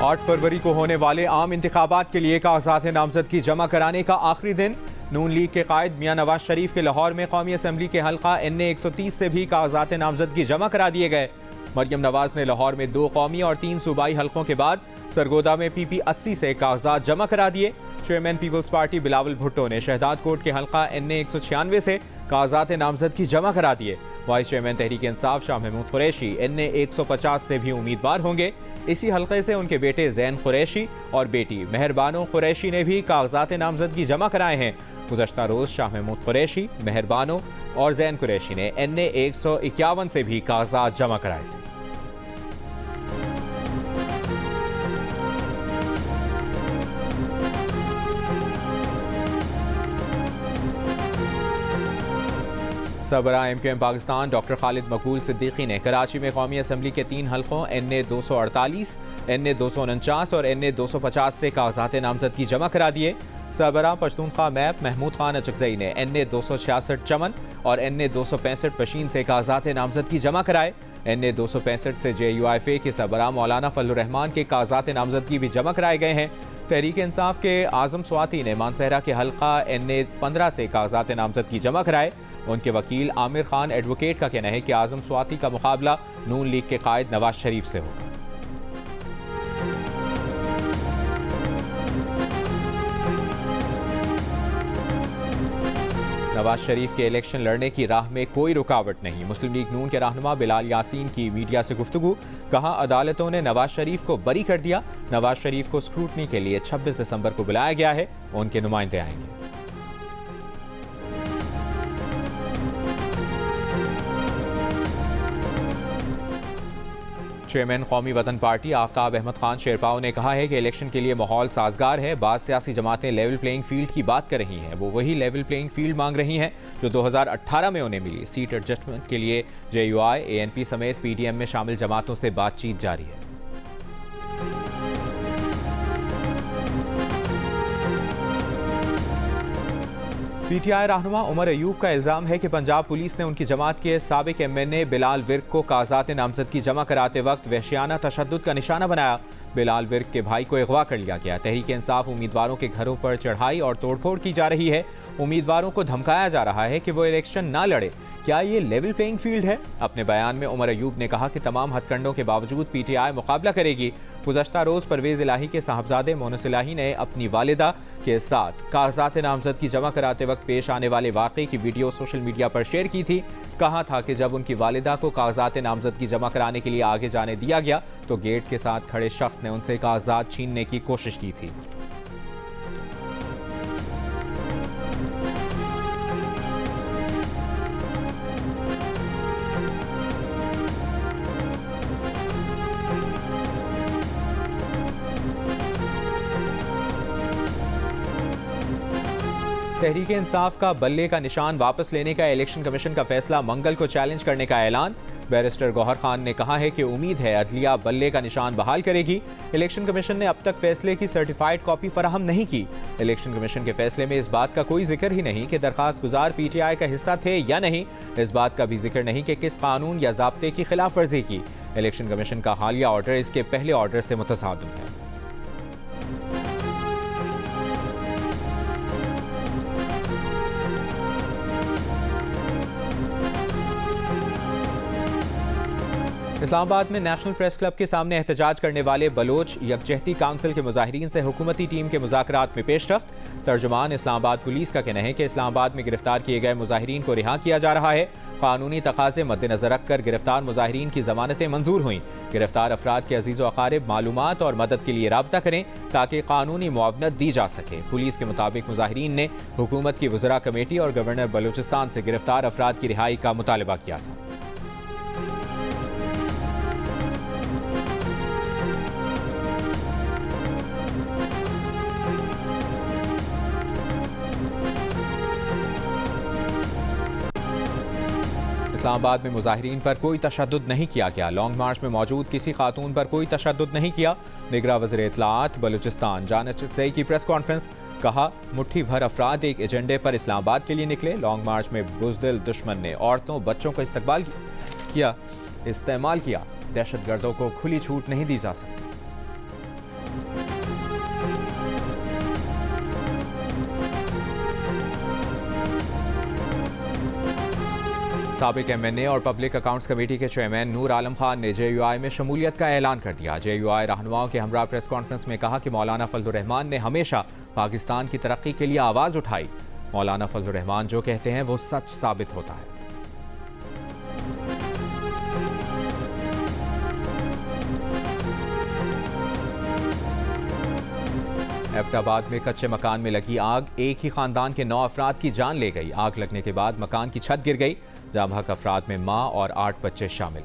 8 फरवरी को होने वाले आम इंतखाबात के लिए कागजात नामजदगी जमा कराने का आखिरी दिन। नून लीग के कायद मियां नवाज शरीफ के लाहौर में कौमी असम्बली के हल्का NA 130 से भी कागजात नामजदगी जमा करा दिए गए। मरियम नवाज ने लाहौर में 2 कौमी और 3 सूबाई हल्कों के बाद सरगोदा में PP 80 से कागजात जमा करा दिए। Chairman Peoples Party Bilawal Bhutto ने शहदाद कोट के हल्का NA 196 से कागजात नामजदगी जमा करा दिए। Vice chairman Tehreek Insaf Shah Mahmood Qureshi NA 150 से भी उम्मीदवार होंगे। इसी हल्के से उनके बेटे जैन कुरैशी और बेटी मेहरबानो कुरैशी ने भी कागजात नामजदगी जमा कराए हैं। गुज़श्ता रोज शाह महमूद कुरैशी, मेहरबानो और जैन कुरैशी ने NA 151 से भी कागजात जमा कराए थे। सरबराह MQM पाकिस्तान डॉक्टर खालिद मकबूल सिद्दीकी ने कराची में कौमी असम्बली के 3 हल्कों NA 248, NA 249 और NA 250 से कागजात नामजदगी जमा करा दिए। सरबराह पश्तूनख्वा मैप महमूद खान अचकजई ने NA 266 चमन और NA 265 पशीन से कागजात नामजदगी जमा कराए। NA 265 से JUIFA के सरबराह मौलाना फजलुर रहमान के कागजात नामजदगी भी जमा कराए गए हैं। तहरीक इंसाफ के आजम स्वाति ने मानसहरा के हल्का NA 15 से कागजात नामजदगी जमा कराए। उनके वकील आमिर खान एडवोकेट का कहना है कि आजम स्वाति का मुकाबला नून लीग के कायद नवाज शरीफ से होगा। नवाज शरीफ के इलेक्शन लड़ने की राह में कोई रुकावट नहीं। मुस्लिम लीग नून के रहनुमा बिलाल यासीन की मीडिया से गुफ्तगू। कहा, अदालतों ने नवाज शरीफ को बरी कर दिया। नवाज शरीफ को स्क्रूटनी के लिए 26 दिसंबर को बुलाया गया है। उनके नुमाइंदे आएंगे। चेयरमैन कौमी वतन पार्टी आफ्ताब अहमद खान शेरपाव ने कहा है कि इलेक्शन के लिए माहौल साजगार है। बाज़ सियासी जमातें लेवल प्लेइंग फील्ड की बात कर रही हैं। वो वही लेवल प्लेइंग फील्ड मांग रही हैं जो 2018 में उन्हें मिली। सीट एडजस्टमेंट के लिए JUI, ANP समेत PDM में शामिल जमातों से बातचीत जारी है। PTI रहनुमा उमर अयूब का इल्जाम है कि पंजाब पुलिस ने उनकी जमात के साबिक MNA बिलाल विर्क को कागजात नामजदगी जमा कराते वक्त वहशियाना तशद्दुद का निशाना बनाया। बिलाल विर्क के भाई को अगवा कर लिया गया। तहरीक इंसाफ उम्मीदवारों के घरों पर चढ़ाई और तोड़फोड़ की जा रही है। उम्मीदवारों को धमकाया जा रहा है कि वो इलेक्शन ना लड़े। क्या ये लेवल प्लेइंग फील्ड है? अपने बयान में उमर अयूब ने कहा कि तमाम हथकंडों के बावजूद PTI मुकाबला करेगी। गुज़श्ता रोज़ परवेज़ इलाही के साहबजादे मोनस इलाही ने अपनी वालिदा के साथ कागजात नामजदगी जमा कराते वक्त पेश आने वाले वाक़े की वीडियो सोशल मीडिया पर शेयर की थी। कहा था कि जब उनकी वालिदा को कागजात नामजदगी जमा कराने के लिए आगे जाने दिया गया तो गेट के साथ खड़े शख्स ने उनसे कागजात छीनने की कोशिश की थी। तहरीक इंसाफ का बल्ले का निशान वापस लेने का इलेक्शन कमीशन का फैसला मंगल को चैलेंज करने का ऐलान। बैरिस्टर गौहर खान ने कहा है कि उम्मीद है अदलिया बल्ले का निशान बहाल करेगी। इलेक्शन कमीशन ने अब तक फैसले की सर्टिफाइड कॉपी फराहम नहीं की। इलेक्शन कमीशन के फैसले में इस बात का कोई जिक्र ही नहीं कि दरखास्त गुजार PTI का हिस्सा थे या नहीं। इस बात का भी जिक्र नहीं कि किस कानून या ज़ाब्ते की खिलाफ वर्जी की। इलेक्शन कमीशन का हालिया ऑर्डर इसके पहले ऑर्डर से मुतसादिम है। इस्लामाबाद में नेशनल प्रेस क्लब के सामने एहतजाज करने वाले बलोच यकजहती काउंसिल के मुजाहिरीन से हुकूमती टीम के मुज़ाकरात में पेशरफ्त। तर्जुमान इस्लामाबाद पुलिस का कहना है कि इस्लामाबाद में गिरफ्तार किए गए मुजाहिरीन को रिहा किया जा रहा है। कानूनी तकाजे मद्देनजर रखकर गिरफ्तार मुजाहिरीन की जमानतें मंजूर हुई। गिरफ्तार अफराद के अजीज़ व अकारिब मालूमात और मदद के लिए राब्ता करें ताकि कानूनी मुआवनत दी जा सके। पुलिस के मुताबिक मुजाहिरीन ने हुकूमत की वज़रा कमेटी और गवर्नर बलूचिस्तान से गिरफ्तार अफराद की रिहाई का मुतालबा किया था। इस्लामाबाद में मुजाहिरीन पर कोई तशद्दुद नहीं किया गया। लॉन्ग मार्च में मौजूद किसी खातून पर कोई तशद्दुद नहीं किया। निगरान वज़ीर इत्तलाआत बलूचिस्तान जान अचकज़ई की प्रेस कॉन्फ्रेंस। कहा, मुट्ठी भर अफराद एक एजेंडे पर इस्लामाबाद के लिए निकले। लॉन्ग मार्च में बुज़दिल दुश्मन ने औरतों बच्चों का इस्तेमाल किया। दहशतगर्दों को खुली छूट नहीं दी जा सकती। साबिक MNA और पब्लिक अकाउंट्स कमेटी के चेयरमैन नूर आलम खान ने JUI में शमूलियत का ऐलान कर दिया। JUI रहनुमाओं के हमरा प्रेस कॉन्फ्रेंस में कहा कि मौलाना फजलुर रहमान ने हमेशा पाकिस्तान की तरक्की के लिए आवाज़ उठाई। मौलाना फजलुर रहमान जो कहते हैं वो सच साबित होता है। एबटाबाद में कच्चे मकान में लगी आग एक ही खानदान के 9 अफराद की जान ले गई। आग लगने के बाद मकान की छत गिर गई। जाम-बहक अफराद में मां और 8 बच्चे शामिल।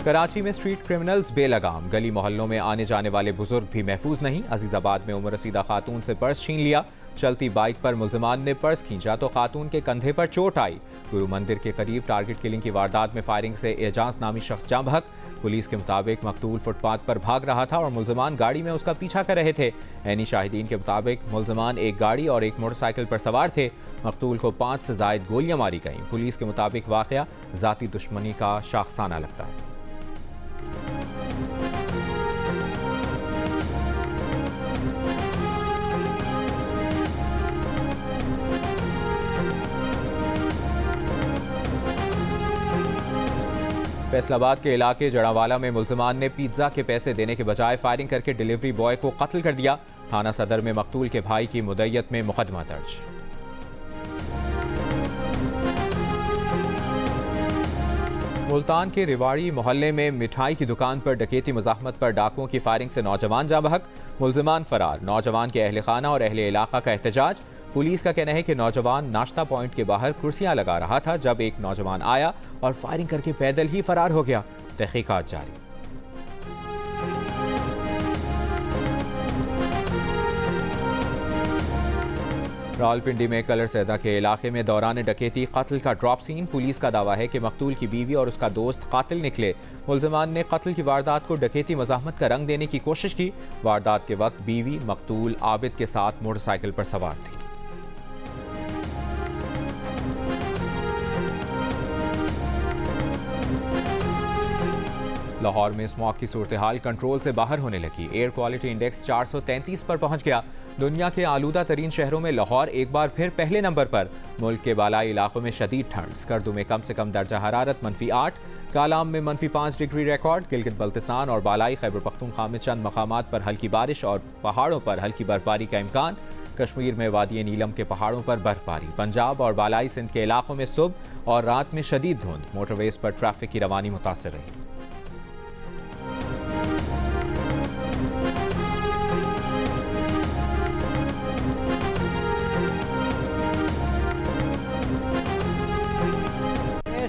कराची में स्ट्रीट क्रिमिनल्स बेलगाम। गली मोहल्लों में आने जाने वाले बुजुर्ग भी महफूज नहीं। अजीजाबाद में उम्र रसीदा खातून से पर्स छीन लिया। चलती बाइक पर मुल्जिमान ने पर्स खींचा तो खातून के कंधे पर चोट आई। गुरु मंदिर के करीब टारगेट किलिंग की वारदात में फायरिंग से एजाज नामी शख्स जाम बहक। पुलिस के मुताबिक मकतूल फुटपाथ पर भाग रहा था और मुल्जिमान गाड़ी में उसका पीछा कर रहे थे। ऐनी शाहिदीन के मुताबिक मुल्जिमान एक गाड़ी और एक मोटरसाइकिल पर सवार थे। मकतूल को 5 से ज़ायद गोलियां मारी गईं। पुलिस के मुताबिक वाक़या ज़ाती दुश्मनी का शाखसाना लगता है। फैसलाबाद के इलाके जड़ावाला में मुल्जिमान ने पिज्जा के पैसे देने के बजाय फायरिंग करके डिलीवरी बॉय को कत्ल कर दिया। थाना सदर में मकतूल के भाई की मुद्दत में मुकदमा दर्ज। मुल्तान के रिवाड़ी मोहल्ले में मिठाई की दुकान पर डकैती मुज़ाहमत पर डाकुओं की फायरिंग से नौजवान जाँ बहक। मुल्जिमान फरार। नौजवान के अहले खाना और अहले इलाका का एहतजाज। पुलिस का कहना है कि नौजवान नाश्ता पॉइंट के बाहर कुर्सियां लगा रहा था जब एक नौजवान आया और फायरिंग करके पैदल ही फरार हो गया। तहकीकात जारी। रावलपिंडी में कलर सैदा के इलाके में दौरान डकैती कत्ल का ड्रॉप सीन। पुलिस का दावा है कि मकतूल की बीवी और उसका दोस्त कातिल निकले। मुल्जिमान ने कत्ल की वारदात को डकैती मज़ाहमत का रंग देने की कोशिश की। वारदात के वक्त बीवी मकतूल आबिद के साथ मोटरसाइकिल पर सवार थी। लाहौर में स्मॉग की सूरत हाल कंट्रोल से बाहर होने लगी। एयर क्वालिटी इंडेक्स 433 पर पहुंच गया। दुनिया के आलूदा तरीन शहरों में लाहौर एक बार फिर पहले नंबर पर। मुल्क के बालाई इलाकों में शदीद ठंड। स्कर्दू में कम से कम दर्जा हरारत -8, कालाम में -5 डिग्री रिकॉर्ड। गिलगित बल्तिस्तान और बालाई खैबर पख्तूनख्वा में चंद मकामात पर हल्की बारिश और पहाड़ों पर हल्की बर्फबारी का इम्कान। कश्मीर में वादी नीलम के पहाड़ों पर बर्फबारी। पंजाब और बालाई सिंध के इलाकों में सुबह और रात में शदीद धुंध। मोटरवेज पर ट्रैफिक की रवानी मुतासर रही।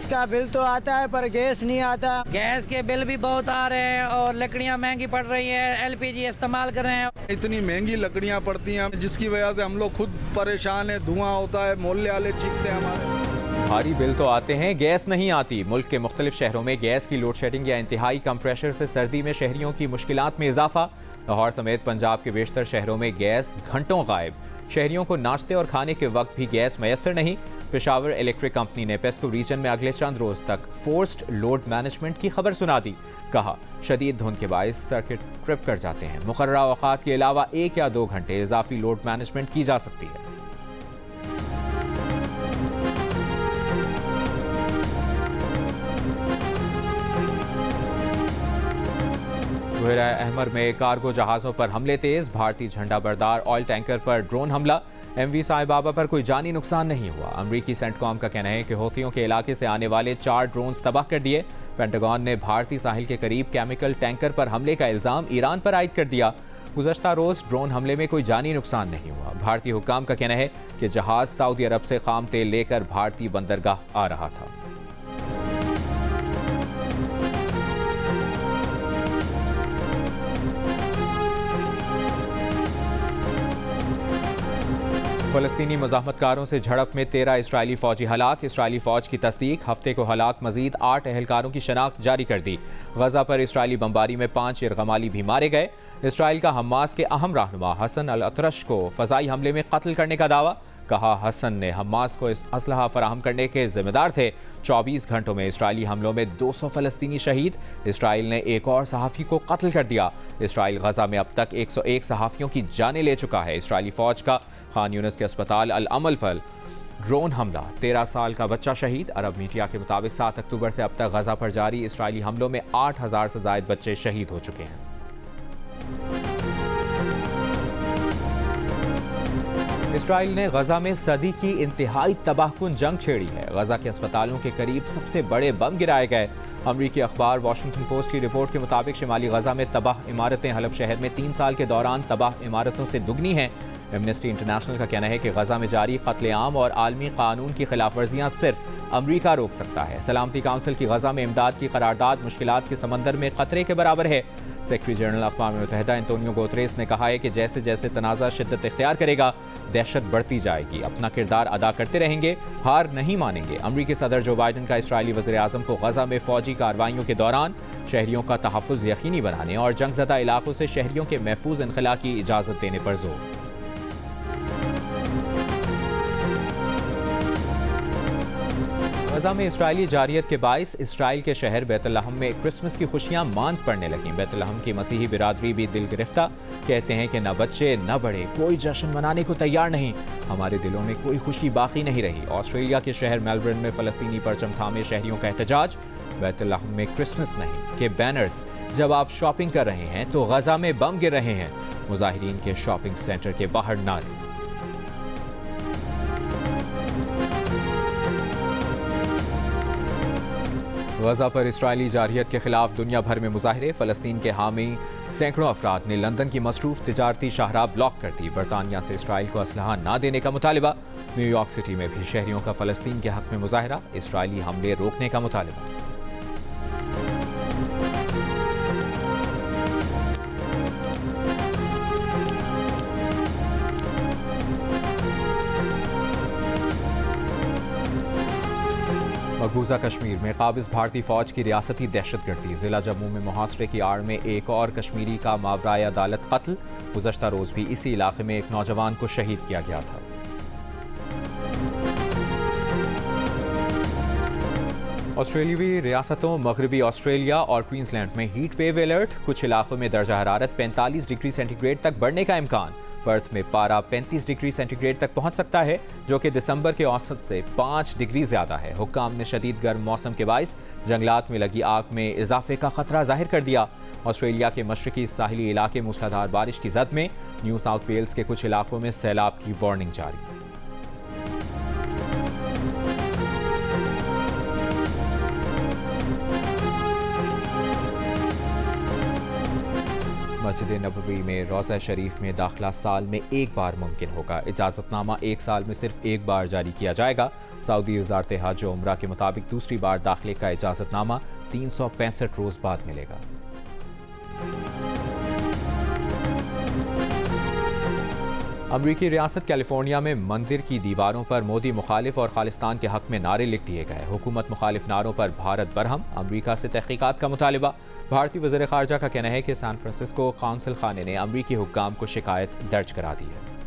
का बिल तो आता है पर गैस नहीं आता। गैस के बिल भी बहुत आ रहे हैं और लकड़ियां महंगी पड़ रही है। LPG इस्तेमाल कर रहे हैं। इतनी महंगी लकड़ियां पड़ती हैं जिसकी वजह से हम लोग खुद परेशान है। धुआं होता है, मोहल्ले वाले चीखते हैं हमारे। भारी बिल तो आते हैं, गैस नहीं आती। मुल्क के मुख्तलिफ शहरों में गैस की लोड शेडिंग या इंतहाई कम प्रेशर से सर्दी में शहरियों की मुश्किलात में इजाफा। लाहौर समेत पंजाब के बेशतर शहरों में गैस घंटों गायब। शहरियों को नाश्ते और खाने के वक्त भी गैस मैसर नहीं। पेशावर इलेक्ट्रिक कंपनी ने पेस्को रीजन में अगले चंद रोज तक फोर्स्ड लोड मैनेजमेंट की खबर सुना दी। कहा शदीद धुंध के बायस सर्किट ट्रिप कर जाते हैं। मुकर्ररा औकात के अलावा 1 या 2 घंटे इजाफी लोड मैनेजमेंट की जा सकती है। बुहरा अहमर में कार्गो जहाज़ों पर हमले तेज। भारतीय झंडा बरदार ऑयल टैंकर पर ड्रोन हमला। MV साहिबाबा पर कोई जानी नुकसान नहीं हुआ। अमरीकी सेंटकॉम का कहना है कि हौथियों के इलाके से आने वाले 4 ड्रोन्स तबाह कर दिए। पेंटागन ने भारतीय साहिल के करीब केमिकल टैंकर पर हमले का इल्जाम ईरान पर आयद कर दिया। गुज़श्ता रोज ड्रोन हमले में कोई जानी नुकसान नहीं हुआ। भारतीय हुक्काम का कहना है कि जहाज सऊदी अरब से खाम तेल लेकर भारतीय बंदरगाह आ रहा था। फ़लस्तीनी मुज़ाहमतकारों से झड़प में 13 इसराइली फ़ौजी हलाक। इसराइली फ़ौज की तस्दीक। हफ्ते को हलाक मजीद 8 एहलकारों की शनाख्त जारी कर दी। गजा पर इसराइली बमबारी में 5 यरगमाली भी मारे गए। इसराइल का हमास के अहम रहनुमा हसन अल अतरश को फ़ज़ाई हमले में कत्ल करने का दावा। कहा हसन ने हमास को इस असलहा फराहम करने के जिम्मेदार थे। 24 घंटों में इसराइली हमलों में 200 फ़लस्तीनी शहीद। इसराइल ने एक और सहाफ़ी को कत्ल कर दिया। इसराइल गजा में अब तक 101 सहाफ़ियों की जानें ले चुका है। इसराइली फ़ौज का खान यूनिस के अस्पताल अल अमल पर ड्रोन हमला, 13 साल का बच्चा शहीद। अरब मीडिया के मुताबिक 7 अक्टूबर से अब तक गजा पर जारी इसराइली हमलों में 8000 से ज़ायद बच्चे शहीद हो चुके हैं। इसराइल ने गजा में सदी की इंतहाई तबाहकुन जंग छेड़ी है। गजा के अस्पतालों के करीब सबसे बड़े बम गिराए गए। अमरीकी अखबार वॉशिंगटन पोस्ट की रिपोर्ट के मुताबिक शिमाली गजा में तबाह इमारतें हलब शहर में 3 साल के दौरान तबाह इमारतों से दुगनी हैं। एमनेस्टी इंटरनेशनल का कहना है कि गजा में जारी कत्लेआम और आलमी कानून की खिलाफ वर्जियाँ सिर्फ अमरीका रोक सकता है। सलामती काउंसिल की गजा में इमदाद की करारदाद मुश्किलात के समंदर में खतरे के बराबर है। सेक्रेटरी जनरल अक़वाम मुत्तहिदा एंटोनियो गुतेरेस ने कहा है कि जैसे जैसे तनाज़ा शिद्दत इख्तियार करेगा, दहशत बढ़ती जाएगी। अपना किरदार अदा करते रहेंगे, हार नहीं मानेंगे। अमरीकी सदर जो बाइडन का इसराइली वज़ीर आज़म को गजा में फ़ौजी कार्रवाइयों के दौरान शहरियों का तहफ़्फ़ुज़ यकीनी बनाने और जंगज़दा इलाकों से शहरियों के महफूज इनखला की इजाज़त देने पर जोर। गजा में इसराइली जारियत के बाइस इसराइल के शहर बैतुल्लहम में क्रिसमस की खुशियां मांद पड़ने लगीं। बैतुल्लहम की मसीही बिरादरी भी दिल गिरफ्ता, कहते हैं कि न बच्चे न बड़े कोई जश्न मनाने को तैयार नहीं। हमारे दिलों में कोई खुशी बाकी नहीं रही। ऑस्ट्रेलिया के शहर मेलबर्न में फ़लस्तीनी परचम थामे शहरियों का एहतजाज। बैतुल्लहम में क्रिसमस नहीं के बैनर्स। जब आप शॉपिंग कर रहे हैं तो गजा में बम गिर रहे हैं। मुजाहिरीन के शॉपिंग सेंटर के बाहर नारे। गजा पर इसराइली जारियत के खिलाफ दुनिया भर में मुजाहिरे। फ़लस्तीन के हामी सैकड़ों अफराद ने लंदन की मसरूफ तिजारती शाहराह ब्लॉक कर दी। बरतानिया से इसराइल को असलहा ना देने का मुतालिबा। न्यूयॉर्क सिटी में भी शहरियों का फ़लस्तीन के हक में मुजाहिरा, इसराइली हमले रोकने का मुतालिबा। मकबूजा कश्मीर में काबिज भारतीय फौज की रियासती दहशतगर्दी। जिला जम्मू में मुहासरे की आड़ में एक और कश्मीरी का मावराए अदालत कत्ल। गुज़श्ता रोज भी इसी इलाके में एक नौजवान को शहीद किया गया था। ऑस्ट्रेलियावी रियासतों मगरबी ऑस्ट्रेलिया और क्वींसलैंड में हीट वेव अलर्ट। कुछ इलाकों में दर्जा हरारत 45 डिग्री सेंटीग्रेड तक बढ़ने का इम्कान। पर्थ में पारा 35 डिग्री सेंटीग्रेड तक पहुंच सकता है, जो कि दिसंबर के औसत से 5 डिग्री ज्यादा है। हुक्काम ने शदीद गर्म मौसम के बाइस जंगलात में लगी आग में इजाफे का खतरा जाहिर कर दिया। ऑस्ट्रेलिया के मशरकी साहिली इलाके मूसलाधार बारिश की जद में। न्यू साउथ वेल्स के कुछ इलाकों में सैलाब की वार्निंग जारी। मस्जिद नबवी में रोज़ा शरीफ में दाखिला साल में एक बार मुमकिन होगा। इजाज़तनामा 1 साल में सिर्फ एक बार जारी किया जाएगा। सऊदी वज़ारत हज और उम्रा के मुताबिक दूसरी बार दाखिले का इजाज़तनामा 365 रोज़ बाद मिलेगा। अमरीकी रियासत कैलिफोर्निया में मंदिर की दीवारों पर मोदी मुखालिफ और खालिस्तान के हक में नारे लिख दिए गए। हुकूमत मुखालिफ नारों पर भारत बरहम। अमरीका से तहकीकात का मुतालिबा। भारतीय वज़ीर ख़ारजा का कहना है कि सैन फ्रांसिस्को काउंसिल खाने ने अमरीकी हुक्काम को शिकायत दर्ज करा दी है।